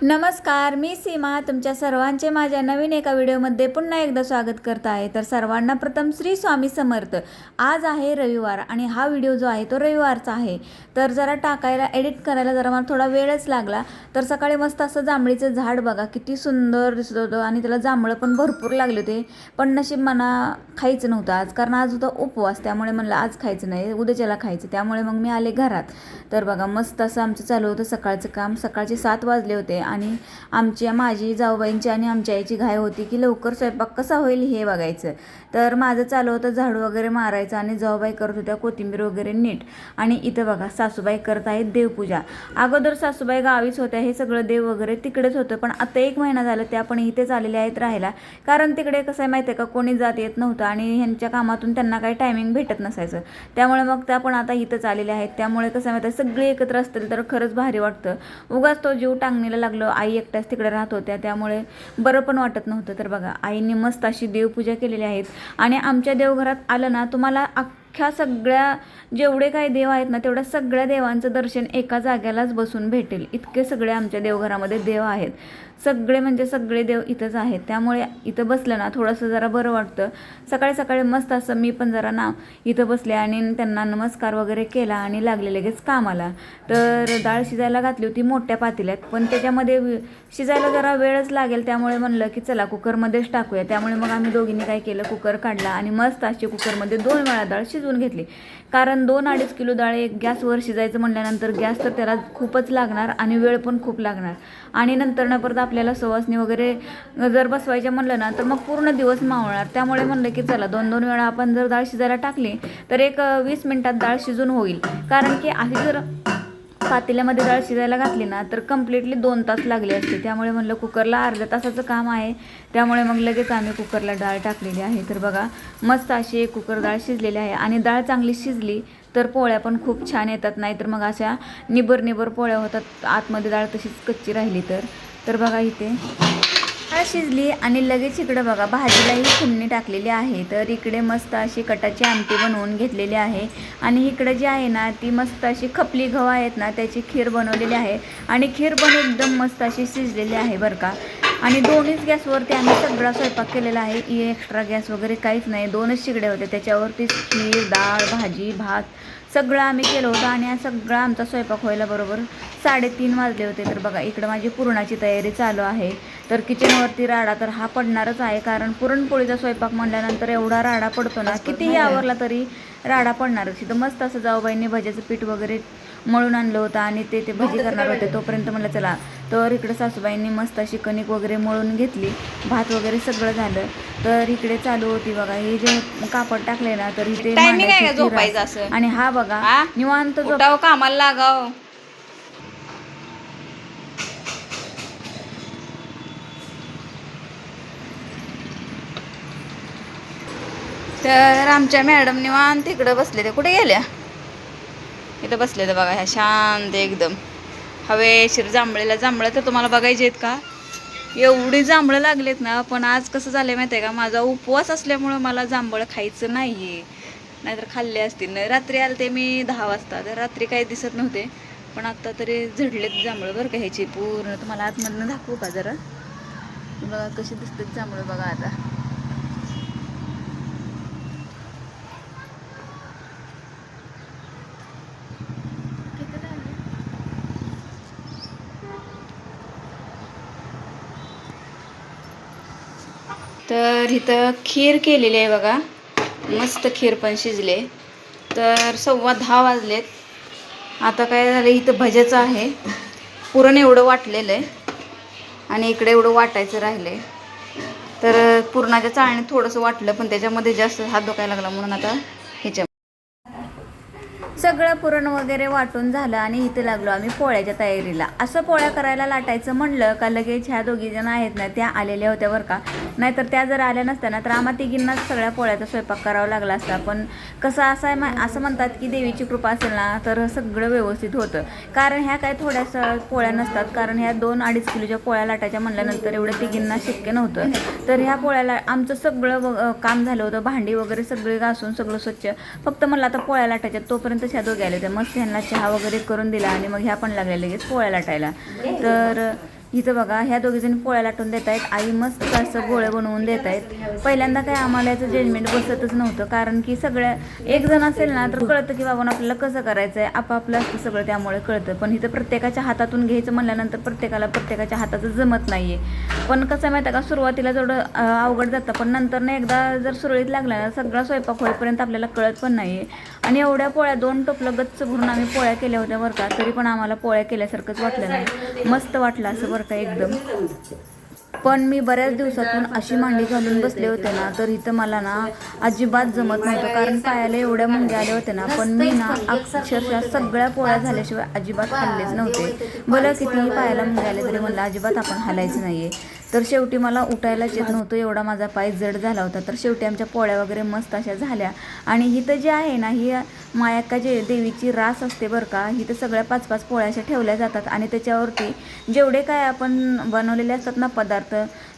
नमस्कार, मी सीमा तुमच्या सर्वांचे माझ्या नवीन एका व्हिडिओमध्ये पुन्हा एकदा स्वागत करत आहे. तर सर्वांना प्रथम श्री स्वामी समर्थ. आज आहे रविवार आणि हा व्हिडिओ जो आहे तो रविवारचा आहे. तर जरा टाकायला एडिट करायला जरा मला थोडा वेळच लागला. तर सकाळी मस्त असं जांभळीचं झाड बघा किती सुंदर दिसत होतं आणि त्याला जांभळं पण भरपूर लागले होते. पण नशीब मला खायचं नव्हतं आज, कारण आज होता उपवास, त्यामुळे म्हणलं आज खायचं नाही, उद्याच्याला खायचं. त्यामुळे मग मी आले घरात. तर बघा मस्त असं आमचं चालू होतं सकाळचं काम. सकाळचे 7 वाजले होते आणि माझी जाऊबाईंची आणि आमच्या आईची घाई होती की लवकर स्वयंपाक कसा होईल हे बघायचं. तर माझं चालू होतं झाडू वगैरे मारायचं आणि जाऊबाई करत होत्या कोथिंबीर वगैरे नीट. आणि इथं बघा सासूबाई करत आहेत देवपूजा. अगोदर सासूबाई गावीच होत्या, हे सगळं देव वगैरे तिकडेच होतं, पण आता 1 महिना झालं त्या पण इथेच आलेल्या आहेत राहायला. कारण तिकडे कसं आहे माहिती आहे का, कोणी जात येत नव्हतं आणि ह्यांच्या कामातून त्यांना काही टायमिंग भेटत नसायचं. त्यामुळे मग त्या पण आता इथंच आलेल्या आहेत. त्यामुळे कसं माहिती आहे, सगळे एकत्र असतील तर खरंच भारी वाटतं. उगाच तो जीव टांगणीला लागलो, आई एकट्याच तिकडे राहत होत्या त्यामुळे बरं पण वाटत नव्हतं. तर बघा आईने मस्त अशी देवपूजा केलेली आहेत. आणि आमच्या देवघरात आलं ना, तुम्हाला अख्ख्या सगळ्या जेवढे काही देव आहेत ना तेवढ्या सगळ्या देवांचं दर्शन एका जाग्यालाच बसून भेटेल, इतके सगळे आमच्या देवघरामध्ये देव आहेत. सगळे म्हणजे सगळे देव इथंच आहेत. त्यामुळे इथं बसलं ना थोडंसं जरा बरं वाटतं. सकाळी सकाळी मस्त असं मी पण जरा इथं बसले आणि त्यांना नमस्कार वगैरे केला आणि लागले लगेच कामाला. तर डाळ शिजायला घातली होती मोठ्या पातेल्यात, पण त्याच्यामध्ये शिजायला जरा वेळच लागेल, त्यामुळे म्हणलं की चला कुकरमध्येच टाकूया. त्यामुळे मग आम्ही दोघींनी काय केलं, कुकर काढला आणि मस्त अशी कुकरमध्ये 2 वेळा डाळ शिजवून घेतली. कारण 2-2.5 किलो डाळ एक गॅसवर शिजायचं म्हटल्यानंतर गॅस तर त्याला खूपच लागणार आणि वेळ पण खूप लागणार. आणि नंतर परत आपल्याला सवासणी वगैरे जर बसवायच्या म्हणलं ना तर मग पूर्ण दिवस मावळणार. त्यामुळे म्हणलं की चला 2-2 वेळा आपण जर डाळ शिजायला टाकली तर एक 20 मिनिटात डाळ शिजून होईल. कारण की अशी जर पातेल्यामध्ये डाळ शिजायला घातली ना तर कम्प्लिटली 2 तास लागले असते. त्यामुळे म्हणलं कुकरला अर्ध्या तासाचं काम आहे, त्यामुळे मग लगेच आम्ही कुकरला डाळ टाकलेली आहे. तर बघा मस्त अशी कुकर डाळ शिजलेली आहे. आणि डाळ चांगली शिजली तर पोळ्या पण खूप छान येतात, नाहीतर मग अशा निबर पोळ्या होतात आतमध्ये डाळ तशीच कच्ची राहिली तर. तर बघा इथे डाळ शिजली आणि लगेच इकडं बघा भाजीलाही फोडणी टाकलेली आहे. तर इकडे मस्त अशी कटाची आमटी बनवून घेतलेली आहे. आणि इकडे जी आहे ना ती मस्त अशी खपली गहू आहेत ना त्याची खीर बनवलेली आहे. आणि खीर पण एकदम मस्त अशी शिजलेली आहे बरं का. आणि 2च गॅसवरती आम्ही सगळा स्वयंपाक केलेला आहे, एक्स्ट्रा गॅस वगैरे काहीच नाही. 2च शिगड्या होत्या, त्याच्यावरतीच खीर, डाळ, भाजी, भात सगळं आम्ही केलं होतं. आणि सगळा आमचा स्वयंपाक व्हायला बरोबर 3:30 वाजले होते. तर बघा इकडं माझी पुरणाची तयारी चालू आहे. तर किचनवरती राडा तर हा पडणारच आहे, कारण पुरणपोळीचा स्वयंपाक म्हटल्यानंतर एवढा राडा पडतो ना, कितीही आवरला तरी राडा पडणारच. इथं मस्त असं जाऊबाईंनी भज्याचं पीठ वगैरे मळून आणलं होतं आणि ते भजी करणार होते. तोपर्यंत म्हणलं चला. तर इकडे सासूबाईंनी मस्त अशी कणिक वगैरे मळून घेतली, भात वगैरे सगळं झालं. तर इकडे चालू होती बघा हे जे कापड टाकले ना तर इथे आणि हा बघा निवांत कामाला लागाव. तर आमच्या मॅडम निवांत तिकडं बसले, ते कुठे गेल्या, इथं बसले तर बघा ह्या शांत एकदम हवेशीर. जांभळं तर तुम्हाला बघायचे आहेत का, एवढी जांभळं लागलेत ना. पण आज कसं झालं माहिती आहे का, माझा उपवास असल्यामुळं मला जांभळं खायचं नाही आहे, नाहीतर खाल्ले असतील. रात्री आले ते मी 10 वाजता, तर रात्री काही दिसत नव्हते, पण आत्ता तरी झडलेत जांभळं बरं का. ह्याची पूर्ण तुम्हाला आतमधनं दाखवू का जरा, बघा कशी दिसतात जांभळं बघा आता. तर इथं खीर केलेली आहे बघा, मस्त खीर पण शिजले. तर 10:15 वाजलेत. आता काय झालं, इथं भज्याचं आहे, पुरण एवढं वाटलेलं आहे आणि इकडे एवढं वाटायचं राहिलं आहे. तर पुरणाच्या चाळणीत थोडंसं वाटलं, पण त्याच्यामध्ये जास्त हात दुखायला लागला म्हणून आता ह्याच्या सगळं पुरण वगैरे वाटून झालं आणि इथे लागलो आम्ही पोळ्याच्या तयारीला. असं पोळ्या करायला लाटायचं म्हणलं का लगेच ह्या 2 जण आहेत ना त्या आलेल्या होत्या बरं का. नाहीतर त्या जर आल्या नसत्या ना तर आम्हा तिघींनाच सगळ्या पोळ्याचा स्वयंपाक करावा लागला असता. पण कसं असं म्हणतात की देवीची कृपा असेल ना तर सगळं व्यवस्थित होतं. कारण ह्या काय थोड्याशा पोळ्या नसतात, कारण ह्या 2-2.5 किलोच्या पोळ्या लाटायच्या म्हणल्यानंतर एवढं तिघींना शक्य नव्हतं. तर ह्या पोळ्याला आमचं सगळं काम झालं होतं, भांडी वगैरे सगळे घासून सगळं स्वच्छ. फक्त म्हणलं आता पोळ्या लाटायच्या, तोपर्यंत ह्या 2 आल्या होत्या. मस्त ह्यांना चहा वगैरे करून दिला आणि मग ह्या पण लागल्या लगेच पोळ्या लाटायला. तर इथं बघा ह्या दोघीजणी पोळ्या लाटून देत आहेत. आई मस्त असं गोळे बनवून देत आहेत. पहिल्यांदा काय आम्हाला याचं जजमेंट बसतच नव्हतं, कारण की सगळ्या एक जण असेल ना तर कळतं की बाबा आपल्याला कसं करायचं आहे, आपापलं असतं सगळं, त्यामुळे कळतं. पण इथं प्रत्येकाच्या हातातून घ्यायचं म्हणल्यानंतर प्रत्येकाच्या हाताचं जमत नाही आहे. पण कसं माहिती आहे का, सुरुवातीला जेवढं अवघड जातं, पण नंतर ना एकदा जर सुरळीत लागला ना सगळा स्वयंपाक होईपर्यंत आपल्याला कळत पण नाही आहे. आणि एवढ्या पोळ्या 2 टोपलं गच्च भरून आम्ही पोळ्या केल्या होत्या बरं का, तरी पण आम्हाला पोळ्या केल्यासारखंच वाटलं नाही. मस्त वाटलं असं बरं का एकदम. पण मी बऱ्याच दिवसातून अशी मांडी घालून बसले होते ना, तर इथं मला ना अजिबात जमत नव्हतं, कारण पायाला एवढ्या मुंग्या आल्या होत्या ना. पण मी ना अक्षरशः सगळ्या पोळ्या झाल्याशिवाय अजिबात हल्लेच नव्हते. भलं कितीही पायाला मुंग्या आले तरी म्हणलं अजिबात आपण हलायचं नाही आहे. तर शेवटी मला उठायलाच येत नव्हतं, एवढा माझा पाय जड झाला होता. तर शेवटी आमच्या पोळ्या वगैरे मस्त अशा झाल्या. आणि इथं जे आहे ना, ही मायाक्का जे देवीची रास असते बरं का, इथं सगळ्या 5-5 पोळ्या अशा ठेवल्या जातात. आणि त्याच्यावरती जेवढे काय आपण बनवलेले असतात ना पदार्थ,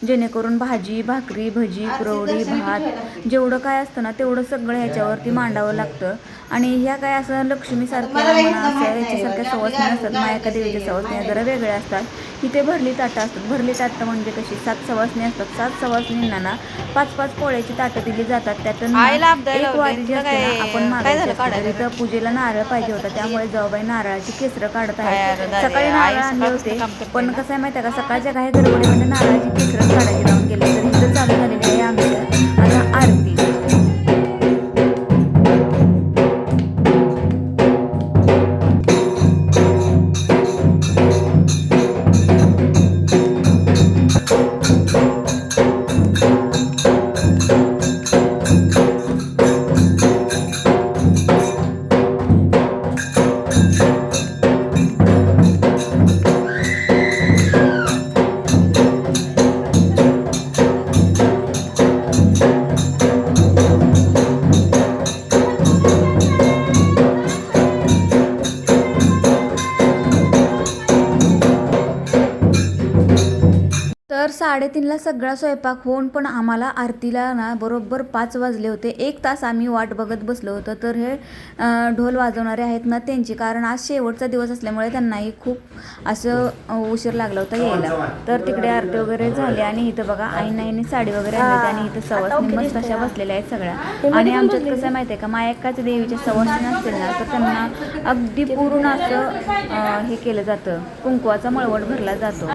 जेणेकरून भाजी, भाकरी, भजी, कुरवडी, भात, जेवढं काय असतं ना तेवढं सगळं ह्याच्यावरती मांडावं लागतं. आणि ह्या काय असं लक्ष्मीसारख्या म्हणा असं याच्यासारख्या सवसण्या असतात, मायाक्का देवीच्या सवसण्या जरा वेगळ्या असतात. इथे भरली ताटं असतात. भरली ताटं म्हणजे कशी, 7 सवासणी असतात. 7 सवासणींना ना 5-5 पोळ्याची ताटं दिली जातात. त्यातून एक वारी जी असते ना आपण मागायची असते. तर इथं पूजेला नारळ पाहिजे होता, त्यामुळे जाऊबाई नारळाची केसरं काढत आहेत. सकाळी नारळ आणले होते, पण कसं आहे माहिती आहे का, सकाळच्या काही गडबडीमध्ये नारळाची केसरं काढायची राहून गेले. तर इथं चालू झालेली आहे आमच्या आता आरती. तर 3:30ला सगळा स्वयंपाक होऊन पण आम्हाला आरतीला ना बरोबर 5 वाजले होते. 1 तास आम्ही वाट बघत बसलो होतो. तर हे ढोल वाजवणारे आहेत ना त्यांची, कारण आज शेवटचा दिवस असल्यामुळे त्यांनाही खूप असं उशीर लागला होता यायला. तर तिकडे आरती वगैरे झाली. आणि इथं बघा आईने साडी वगैरे आणली आणि इथं सवासणी मस्त अशा बसलेल्या आहेत सगळ्या. आणि आमच्यात कसं आहे माहिती आहे का, मायाक्काच्या देवीच्या सवासणी असतील ना तर त्यांना अगदी पूर्ण असं हे केलं जातं, कुंकवाचा मळवट भरला जातो.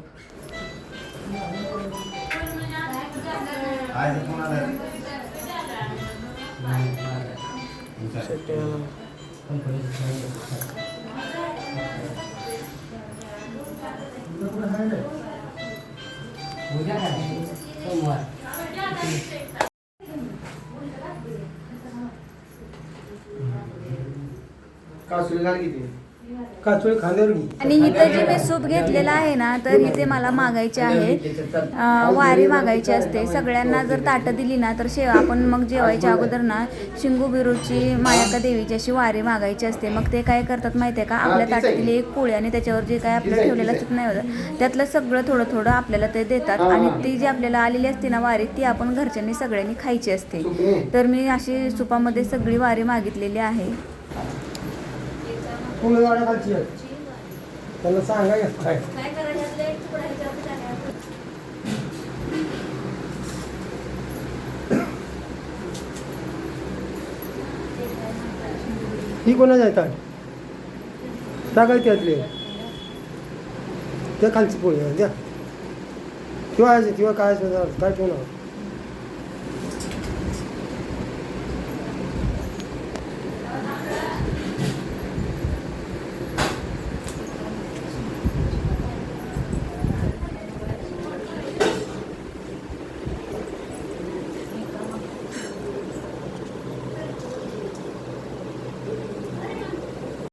काचोळी खांद्यावर घे. आणि इथं जे मी सूप घेतलेलं आहे ना, तर इथे मला मागायचे आहे, वारी मागायची असते. सगळ्यांना जर ताटं दिली ना तर आपण मग जेवायच्या अगोदर ना शिंगू बिरूची मायाक्का देवीची अशी वारी मागायची असते. मग ते काय करतात माहिती आहे का, आपल्या ताटातील एक पोळी आणि त्याच्यावर जे काय आपल्याला ठेवलेलं असत नाही होतं त्यातलं सगळं थोडं थोडं आपल्याला ते देतात. आणि ती जी आपल्याला आलेली असते ना वारी, ती आपण घरच्यांनी सगळ्यांनी खायची असते. तर मी अशी सुपामध्ये सगळी वारी मागितलेली आहे. खालची त्यांना सांगा काय ही कोणाच्या येतात टाकाय त्यातले त्या खालची पोळी द्या किंवा काय ठेवणार काय ठेवणार